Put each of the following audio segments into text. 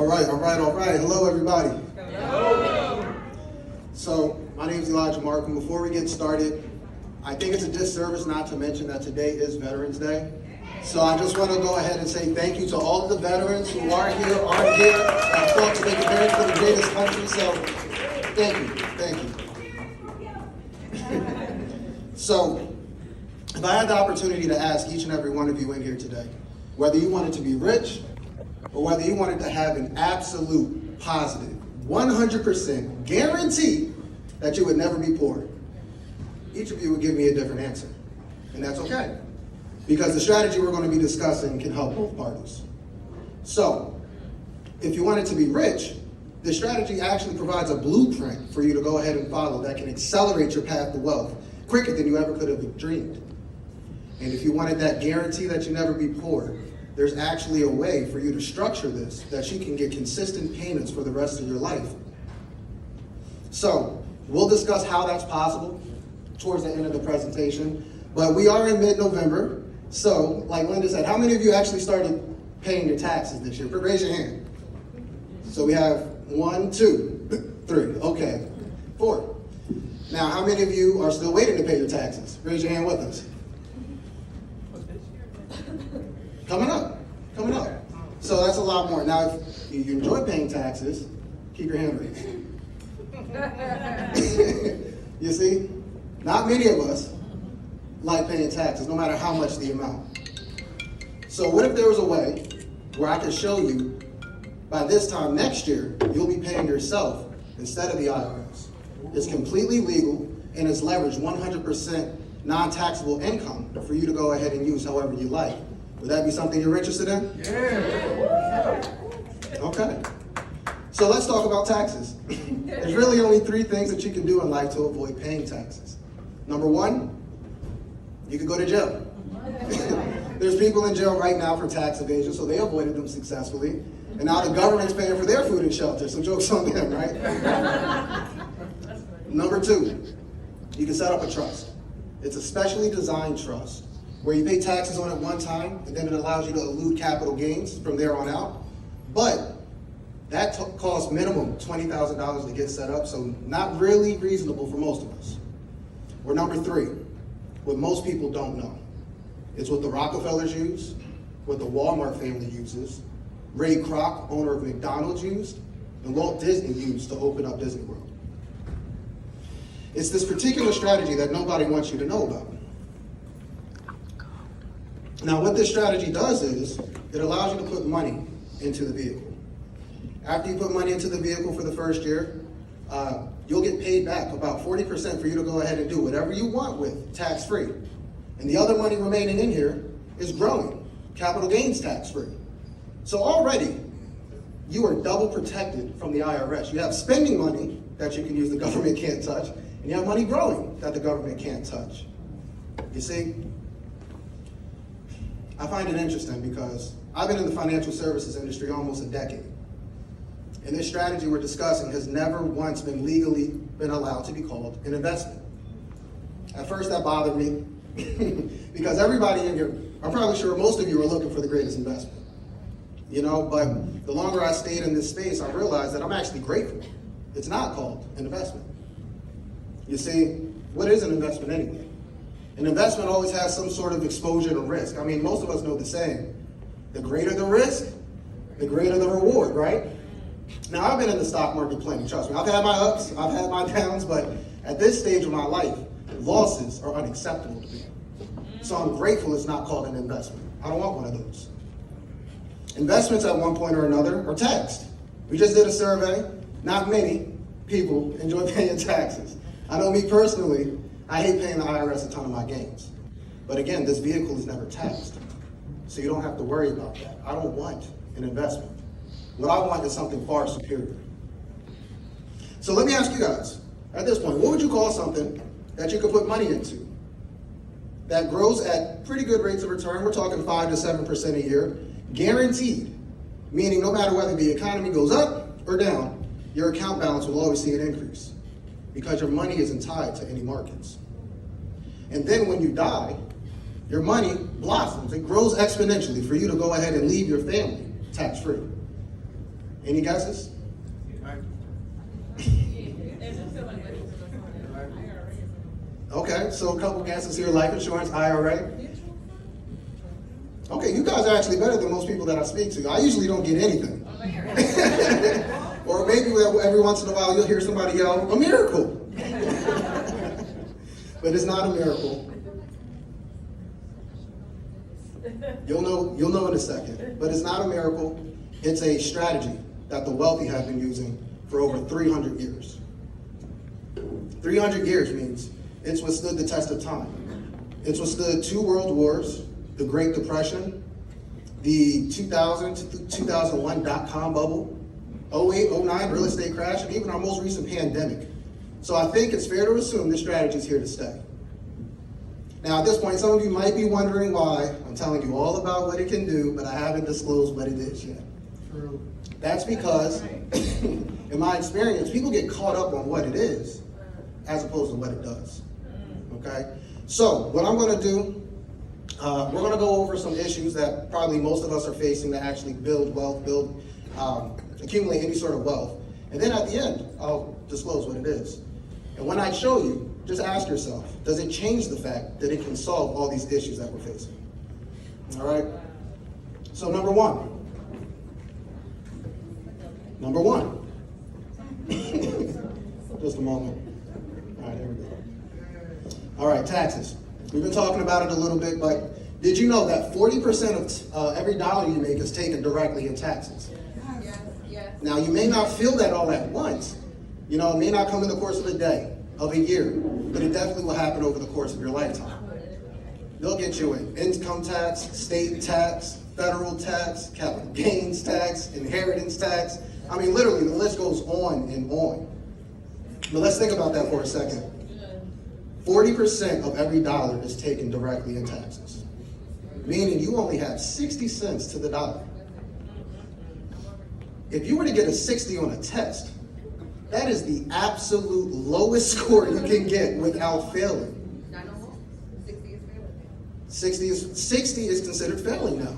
All right. Hello, everybody. Hello. So, my name is Eliejah Markham. Before we get started, I think it's a disservice not to mention that today is Veterans Day. So I just want to go ahead and say thank you to all of the veterans who are here, aren't here, and fought to make America for the greatest country. So, thank you. So, if I had the opportunity to ask each and every one of you in here today, whether you wanted to be rich or whether you wanted to have an absolute, positive, 100% guarantee that you would never be poor, each of you would give me a different answer. And that's okay, because the strategy we're going to be discussing can help both parties. So, if you wanted to be rich, the strategy actually provides a blueprint for you to go ahead and follow that can accelerate your path to wealth quicker than you ever could have dreamed. And if you wanted that guarantee that you never be poor, there's actually a way for you to structure this that you can get consistent payments for the rest of your life. So, we'll discuss how that's possible towards the end of the presentation, but we are in mid-November, so like Linda said, how many of you actually started paying your taxes this year? Raise your hand. So we have 1, 2, 3, okay, 4. Now, how many of you are still waiting to pay your taxes? Raise your hand with us. Coming up. So that's a lot more. Now, if you enjoy paying taxes, keep your hand raised. You see, not many of us like paying taxes, no matter how much the amount. So what if there was a way where I could show you by this time next year, you'll be paying yourself instead of the IRS. It's completely legal and it's leveraged 100% non-taxable income for you to go ahead and use however you like. Would that be something you're interested in? Yeah. Okay. So let's talk about taxes. There's really only 3 things that you can do in life to avoid paying taxes. Number 1, you could go to jail. There's people in jail right now for tax evasion, so they avoided them successfully. And now the government's paying for their food and shelter, so joke's on them, right? Number 2, you can set up a trust. It's a specially designed trust where you pay taxes on it one time, and then it allows you to elude capital gains from there on out. But that costs minimum $20,000 to get set up, so not really reasonable for most of us. Or number 3, what most people don't know. It's what the Rockefellers use, what the Walmart family uses, Ray Kroc, owner of McDonald's, used, and Walt Disney used to open up Disney World. It's this particular strategy that nobody wants you to know about. Now, what this strategy does is, it allows you to put money into the vehicle. After you put money into the vehicle for the first year, you'll get paid back about 40% for you to go ahead and do whatever you want with tax-free. And the other money remaining in here is growing, capital gains tax-free. So already, you are double protected from the IRS. You have spending money that you can use the government can't touch, and you have money growing that the government can't touch. You see? I find it interesting because I've been in the financial services industry almost a decade. And this strategy we're discussing has never once been legally been allowed to be called an investment. At first that bothered me because everybody in here, I'm probably sure most of you are looking for the greatest investment. You know, but the longer I stayed in this space, I realized that I'm actually grateful. It's not called an investment. You see, what is an investment anyway? An investment always has some sort of exposure to risk. I mean, most of us know the saying, the greater the risk, the greater the reward, right? Now, I've been in the stock market plenty, trust me. I've had my ups, I've had my downs, but at this stage of my life, losses are unacceptable to me. So I'm grateful it's not called an investment. I don't want one of those. Investments at one point or another are taxed. We just did a survey. Not many people enjoy paying taxes. I know me personally, I hate paying the IRS a ton of my gains. But again, this vehicle is never taxed. So you don't have to worry about that. I don't want an investment. What I want is something far superior. So let me ask you guys, at this point, what would you call something that you could put money into that grows at pretty good rates of return? We're talking 5 to 7% a year, guaranteed, meaning no matter whether the economy goes up or down, your account balance will always see an increase because your money isn't tied to any markets. And then when you die, your money blossoms. It grows exponentially for you to go ahead and leave your family tax-free. Any guesses? Okay, so a couple guesses here. Life insurance, IRA. Okay, you guys are actually better than most people that I speak to. I usually don't get anything. Or maybe every once in a while you'll hear somebody yell, a miracle. But it's not a miracle. You'll know in a second. But it's not a miracle. It's a strategy that the wealthy have been using for over 300 years. 300 years means it's withstood the test of time. It's withstood 2 world wars, the Great Depression, the 2000 to 2001 dot-com bubble, 08, 09 real estate crash, and even our most recent pandemic. So I think it's fair to assume this strategy is here to stay. Now, at this point, some of you might be wondering why I'm telling you all about what it can do, but I haven't disclosed what it is yet. True. That's because, in my experience, people get caught up on what it is as opposed to what it does. Okay? So, what I'm going to do, we're going to go over some issues that probably most of us are facing to actually build wealth, accumulate any sort of wealth. And then at the end, I'll disclose what it is. And when I show you, just ask yourself, does it change the fact that it can solve all these issues that we're facing? All right? So number one. Just a moment. All right, there we go. All right, taxes. We've been talking about it a little bit, but did you know that 40% of every dollar you make is taken directly in taxes? Yes. Now, you may not feel that all at once. You know, it may not come in the course of a day, of a year, but it definitely will happen over the course of your lifetime. They'll get you in income tax, state tax, federal tax, capital gains tax, inheritance tax. I mean, literally, the list goes on and on. But let's think about that for a second. 40% of every dollar is taken directly in taxes, meaning you only have 60 cents to the dollar. If you were to get a 60 on a test, that is the absolute lowest score you can get without failing. 60 is considered failing now.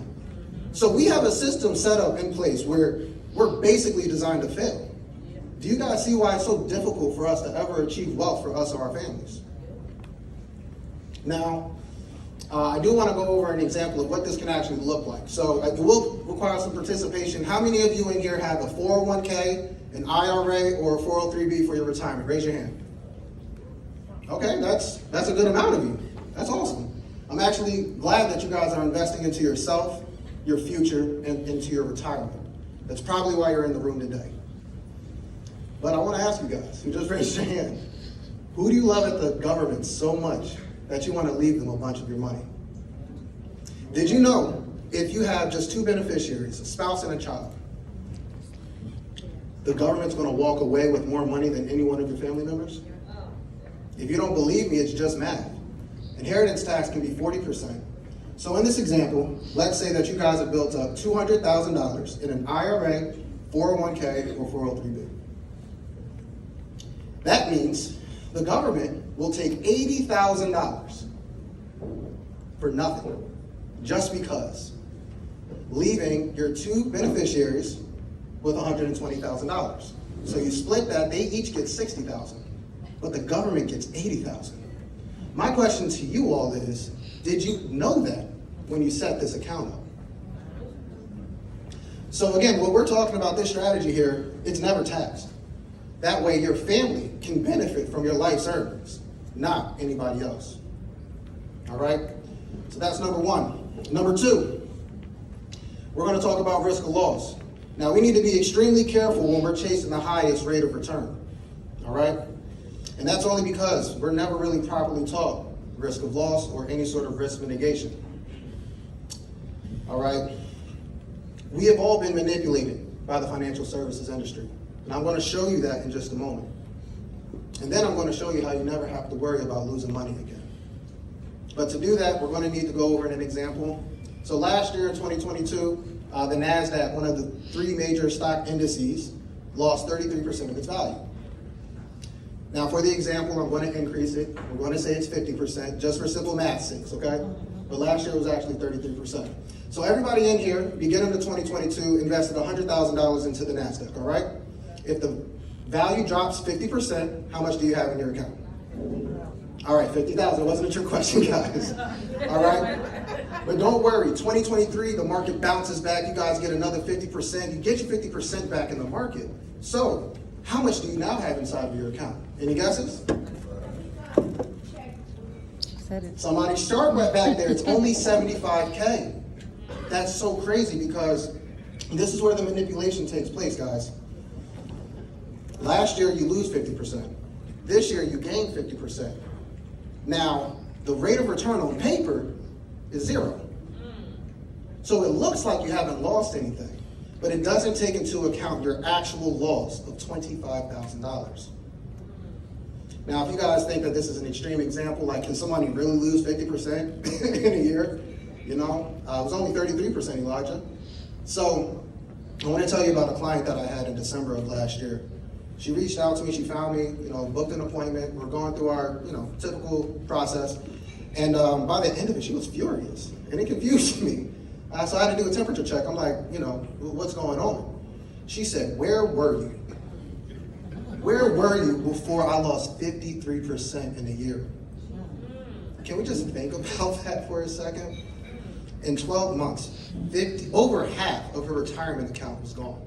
So we have a system set up in place where we're basically designed to fail. Do you guys see why it's so difficult for us to ever achieve wealth for us or our families? Now, I do want to go over an example of what this can actually look like. So it will require some participation. How many of you in here have a 401k, an IRA, or a 403b for your retirement? Raise your hand. Okay, that's a good amount of you. That's awesome. I'm actually glad that you guys are investing into yourself, your future, and into your retirement. That's probably why you're in the room today. But I want to ask you guys, who just raised your hand, who do you love at the government so much that you want to leave them a bunch of your money? Did you know if you have just 2 beneficiaries, a spouse and a child, the government's going to walk away with more money than any one of your family members? If you don't believe me, it's just math. Inheritance tax can be 40%. So in this example, let's say that you guys have built up $200,000 in an IRA, 401k, or 403b. That means the government will take $80,000 for nothing, just because, leaving your 2 beneficiaries with $120,000. So you split that, they each get $60,000, but the government gets $80,000. My question to you all is, did you know that when you set this account up? So again, what we're talking about, this strategy here, it's never taxed. That way your family can benefit from your life's earnings, not anybody else. All right? So that's number 1. Number 2, we're going to talk about risk of loss. Now, we need to be extremely careful when we're chasing the highest rate of return. All right? And that's only because we're never really properly taught risk of loss or any sort of risk mitigation. All right? We have all been manipulated by the financial services industry. And I'm going to show you that in just a moment. And then I'm going to show you how you never have to worry about losing money again. But to do that, we're going to need to go over an example. So last year in 2022, the NASDAQ, one of the 3 major stock indices, lost 33% of its value. Now for the example, I'm going to increase it. We're going to say it's 50%, just for simple math's sake, okay? But last year it was actually 33%. So everybody in here, beginning of 2022, invested $100,000 into the NASDAQ, all right? If the value drops 50%, how much do you have in your account? All right, 50,000. It wasn't a trick question, guys. All right? But don't worry, 2023, the market bounces back. You guys get another 50%. You get your 50% back in the market. So how much do you now have inside of your account? Any guesses? Somebody's sharp right back there. It's only 75K. That's so crazy because this is where the manipulation takes place, guys. Last year, you lose 50%. This year, you gain 50%. Now, the rate of return on paper is 0. So it looks like you haven't lost anything, but it doesn't take into account your actual loss of $25,000. Now, if you guys think that this is an extreme example, like can somebody really lose 50% in a year? You know, it was only 33%, Elijah. So I want to tell you about a client that I had in December of last year. She reached out to me, she found me, booked an appointment. We're going through our, typical process. And by the end of it, she was furious, and it confused me. So I had to do a temperature check. I'm like, what's going on? She said, where were you? Where were you before I lost 53% in a year? Can we just think about that for a second? In 12 months, over half of her retirement account was gone.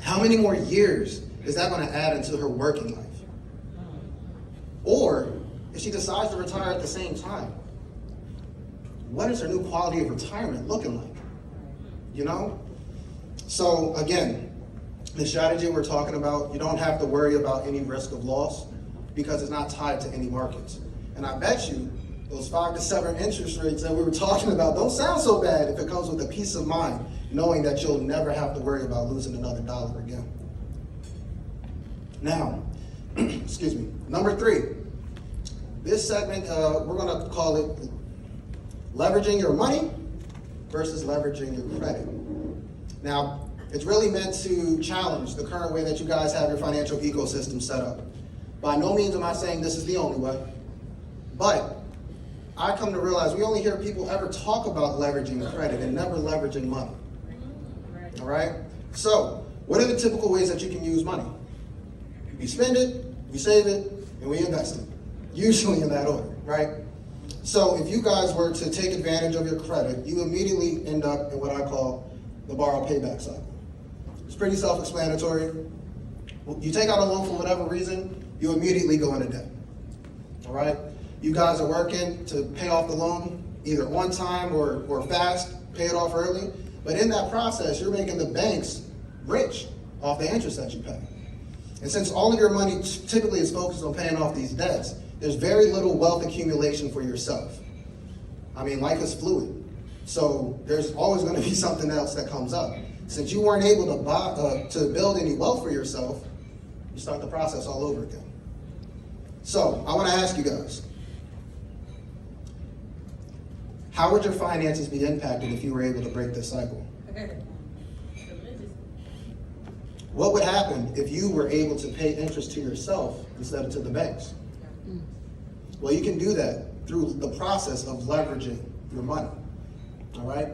How many more years is that going to add into her working life? Or if she decides to retire at the same time, what is her new quality of retirement looking like? So again, the strategy we're talking about, you don't have to worry about any risk of loss because it's not tied to any markets. And I bet you those 5 to 7 interest rates that we were talking about don't sound so bad if it comes with a peace of mind, knowing that you'll never have to worry about losing another dollar again. Now, excuse me, number 3. This segment, we're going to call it leveraging your money versus leveraging your credit. Now, it's really meant to challenge the current way that you guys have your financial ecosystem set up. By no means am I saying this is the only way, but I come to realize we only hear people ever talk about leveraging credit and never leveraging money. All right? So, what are the typical ways that you can use money? We spend it, we save it, and we invest it. Usually in that order, right? So if you guys were to take advantage of your credit, you immediately end up in what I call the borrow payback cycle. It's pretty self-explanatory. You take out a loan for whatever reason, you immediately go into debt. All right? You guys are working to pay off the loan either on time or fast, pay it off early. But in that process, you're making the banks rich off the interest that you pay. And since all of your money typically is focused on paying off these debts, there's very little wealth accumulation for yourself. I mean, life is fluid. So there's always going to be something else that comes up. Since you weren't able to build any wealth for yourself, you start the process all over again. So I want to ask you guys, how would your finances be impacted if you were able to break this cycle? What would happen if you were able to pay interest to yourself instead of to the banks? Well, you can do that through the process of leveraging your money. All right?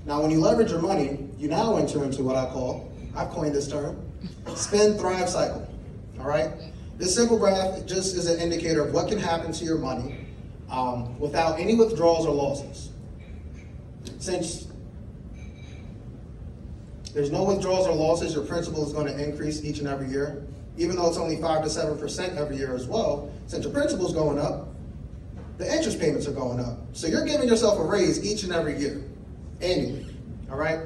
Now, when you leverage your money, you now enter into what I've coined this term, spend, thrive cycle. All right? This simple graph just is an indicator of what can happen to your money without any withdrawals or losses. Since there's no withdrawals or losses, your principal is going to increase each and every year. Even though it's only 5 to 7% every year as well, since your principal is going up, the interest payments are going up. So you're giving yourself a raise each and every year, annually, all right?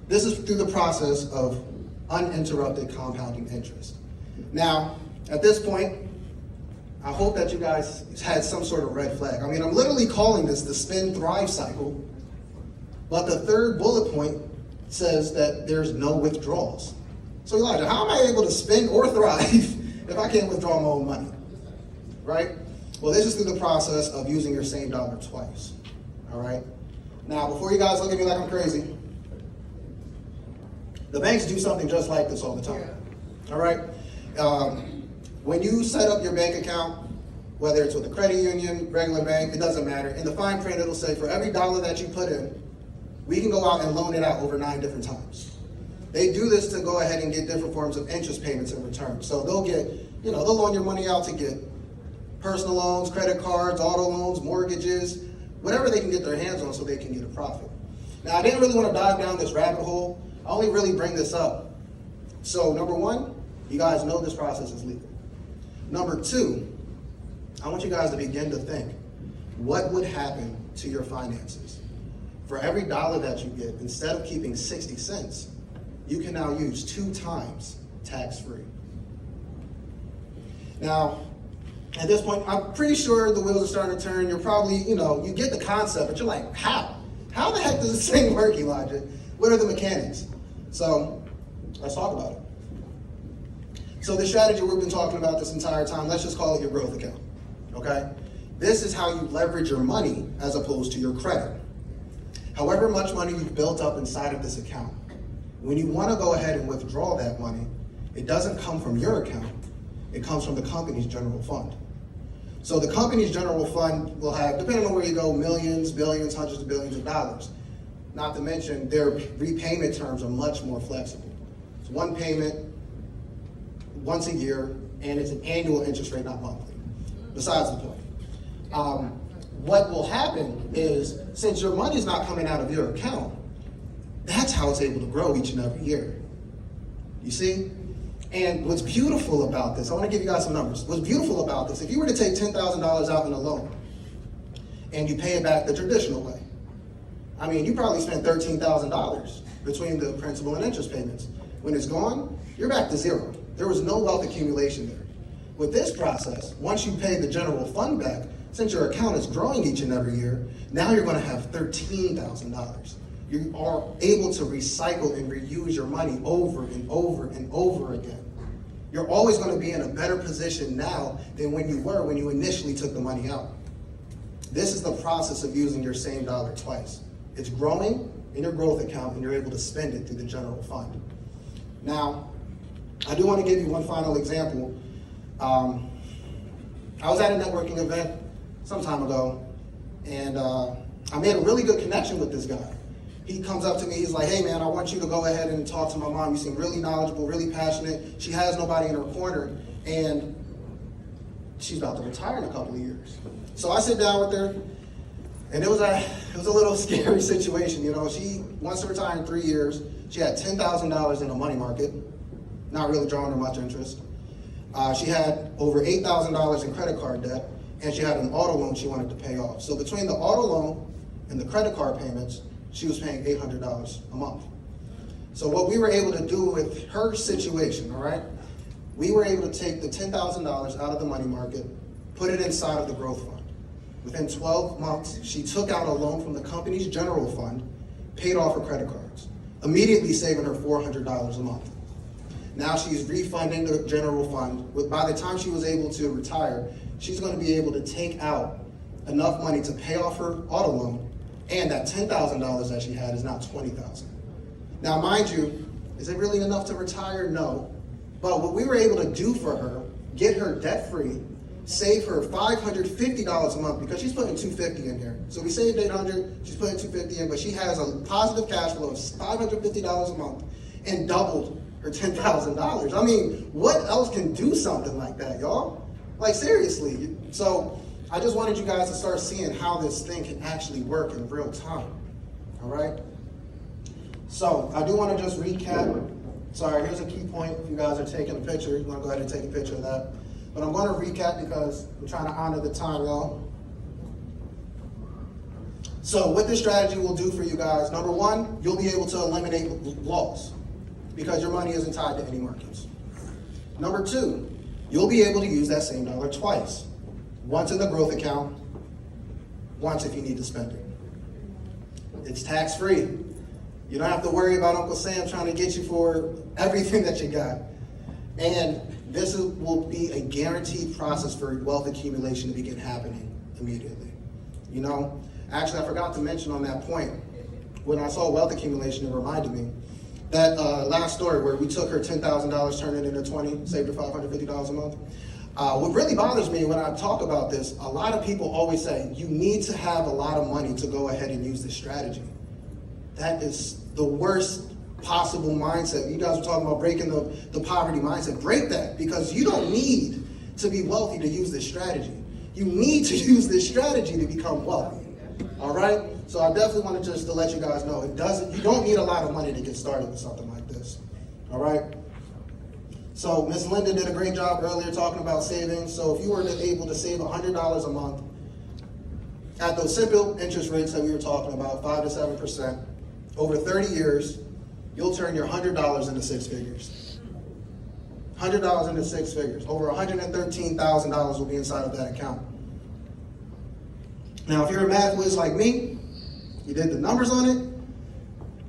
This is through the process of uninterrupted compounding interest. Now, at this point, I hope that you guys had some sort of red flag. I mean, I'm literally calling this the spend thrive cycle, but the third bullet point says that there's no withdrawals. So Elijah, how am I able to spend or thrive if I can't withdraw my own money, right? Well, this is through the process of using your same dollar twice, all right? Now, before you guys look at me like I'm crazy, the banks do something just like this all the time, all right? When you set up your bank account, whether it's with a credit union, regular bank, it doesn't matter. In the fine print, it'll say for every dollar that you put in, we can go out and loan it out over 9 different times. They do this to go ahead and get different forms of interest payments in return. So they'll get, they'll loan your money out to get personal loans, credit cards, auto loans, mortgages, whatever they can get their hands on so they can get a profit. Now, I didn't really want to dive down this rabbit hole. I only really bring this up. So number one, you guys know this process is legal. Number two, I want you guys to begin to think, what would happen to your finances? For every dollar that you get, instead of keeping 60 cents, you can now use 2 times tax-free. Now, at this point, I'm pretty sure the wheels are starting to turn. You're probably, you get the concept, but you're like, how? How the heck does this thing work, Elijah? What are the mechanics? So, let's talk about it. So the strategy we've been talking about this entire time, let's just call it your growth account, okay? This is how you leverage your money as opposed to your credit. However much money you've built up inside of this account, when you want to go ahead and withdraw that money, it doesn't come from your account, it comes from the company's general fund. So the company's general fund will have, depending on where you go, millions, billions, hundreds of billions of dollars. Not to mention their repayment terms are much more flexible. It's one payment once a year, and it's an annual interest rate, not monthly. Besides the point. What will happen is, since your money's not coming out of your account, that's how it's able to grow each and every year. You see? And what's beautiful about this, I want to give you guys some numbers. What's beautiful about this, if you were to take $10,000 out in a loan and you pay it back the traditional way, you probably spent $13,000 between the principal and interest payments. When it's gone, you're back to zero. There was no wealth accumulation there. With this process, once you pay the general fund back, since your account is growing each and every year, now you're going to have $13,000. You are able to recycle and reuse your money over and over and over again. You're always going to be in a better position now than when you were when you initially took the money out. This is the process of using your same dollar twice. It's growing in your growth account and you're able to spend it through the general fund. Now, I do want to give you one final example. I was at a networking event some time ago, and I made a really good connection with this guy. He comes up to me, he's like, hey man, I want you to go ahead and talk to my mom. You seem really knowledgeable, really passionate. She has nobody in her corner, and she's about to retire in a couple of years. So I sit down with her, and it was a little scary situation. She wants to retire in 3 years. She had $10,000 in a money market, not really drawing her much interest. She had over $8,000 in credit card debt, and she had an auto loan she wanted to pay off. So between the auto loan and the credit card payments, she was paying $800 a month. So what we were able to do with her situation, all right, we were able to take the $10,000 out of the money market, put it inside of the growth fund. Within 12 months, she took out a loan from the company's general fund, paid off her credit cards, immediately saving her $400 a month. Now she's refunding the general fund. By the time she was able to retire, she's going to be able to take out enough money to pay off her auto loan, and that $10,000 that she had is now $20,000. Now, mind you, is it really enough to retire? No. But what we were able to do for her, get her debt-free, save her $550 a month, because she's putting $250 in here. So we saved $800, she's putting $250 in, but she has a positive cash flow of $550 a month and doubled her $10,000. What else can do something like that, y'all? Like, seriously. So I just wanted you guys to start seeing how this thing can actually work in real time, all right? So I do want to just recap. Sorry, here's a key point. If you guys are taking a picture, you want to go ahead and take a picture of that. But I'm going to recap because I'm trying to honor the time, y'all. So what this strategy will do for you guys, number one, you'll be able to eliminate loss because your money isn't tied to any markets. Number two, you'll be able to use that same dollar twice. Once in the growth account, once if you need to spend it. It's tax-free. You don't have to worry about Uncle Sam trying to get you for everything that you got. And this will be a guaranteed process for wealth accumulation to begin happening immediately. Actually, I forgot to mention on that point, when I saw wealth accumulation, it reminded me that last story where we took her $10,000, turned it into $20, saved her $550 a month. What really bothers me when I talk about this, a lot of people always say, you need to have a lot of money to go ahead and use this strategy. That is the worst possible mindset. You guys were talking about breaking the poverty mindset. Break that, because you don't need to be wealthy to use this strategy. You need to use this strategy to become wealthy. All right? So I definitely wanted just to let you guys know, you don't need a lot of money to get started with something like this. All right? So Ms. Linda did a great job earlier talking about savings. So if you were able to save $100 a month at those simple interest rates that we were talking about, 5 to 7%, over 30 years, you'll turn your $100 into six figures. $100 into six figures. Over $113,000 will be inside of that account. Now, if you're a math whiz like me, you did the numbers on it,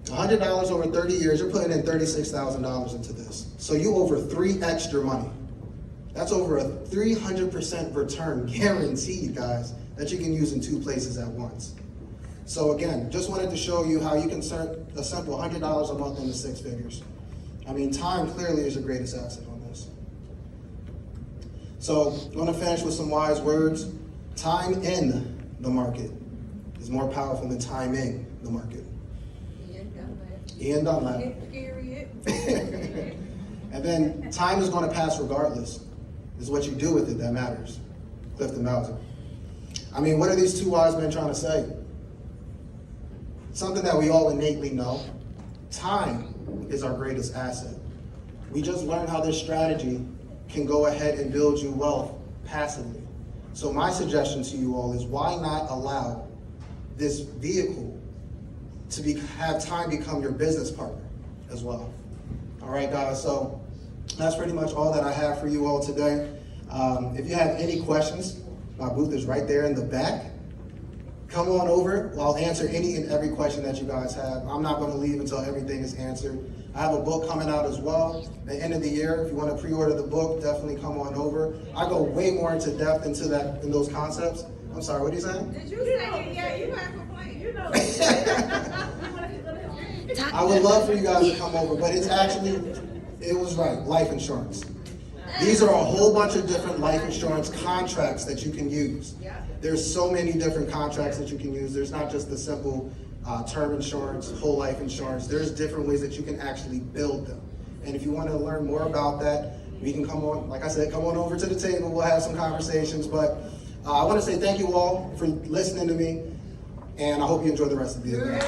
$100 over 30 years, you're putting in $36,000 into this. So you over 3x your money. That's over a 300% return guaranteed, guys, that you can use in two places at once. So again, just wanted to show you how you can turn a simple $100 a month into six figures. I mean, time clearly is your greatest asset on this. So I'm going to finish with some wise words. Time in the market is more powerful than timing the market. Ian Dunlap. And then time is going to pass regardless. It's what you do with it that matters. Clifton Bowser. I mean, what are these two wise men trying to say? Something that we all innately know. Time is our greatest asset. We just learned how this strategy can go ahead and build you wealth passively. So my suggestion to you all is, why not allow this vehicle to have time become your business partner as well? All right, guys, so that's pretty much all that I have for you all today. If you have any questions, my booth is right there in the back. Come on over. I'll answer any and every question that you guys have. I'm not going to leave until everything is answered. I have a book coming out as well at the end of the year. If you want to pre-order the book, definitely come on over. I go way more into depth into those concepts. I'm sorry, what are you saying? Did you say, yeah, you weren't complaining. You know. I would love for you guys to come over, but it was right, life insurance. These are a whole bunch of different life insurance contracts that you can use. There's so many different contracts that you can use. There's not just the simple term insurance, whole life insurance. There's different ways that you can actually build them. And if you want to learn more about that, we can come on, like I said, come on over to the table. We'll have some conversations. But I want to say thank you all for listening to me, and I hope you enjoy the rest of the day.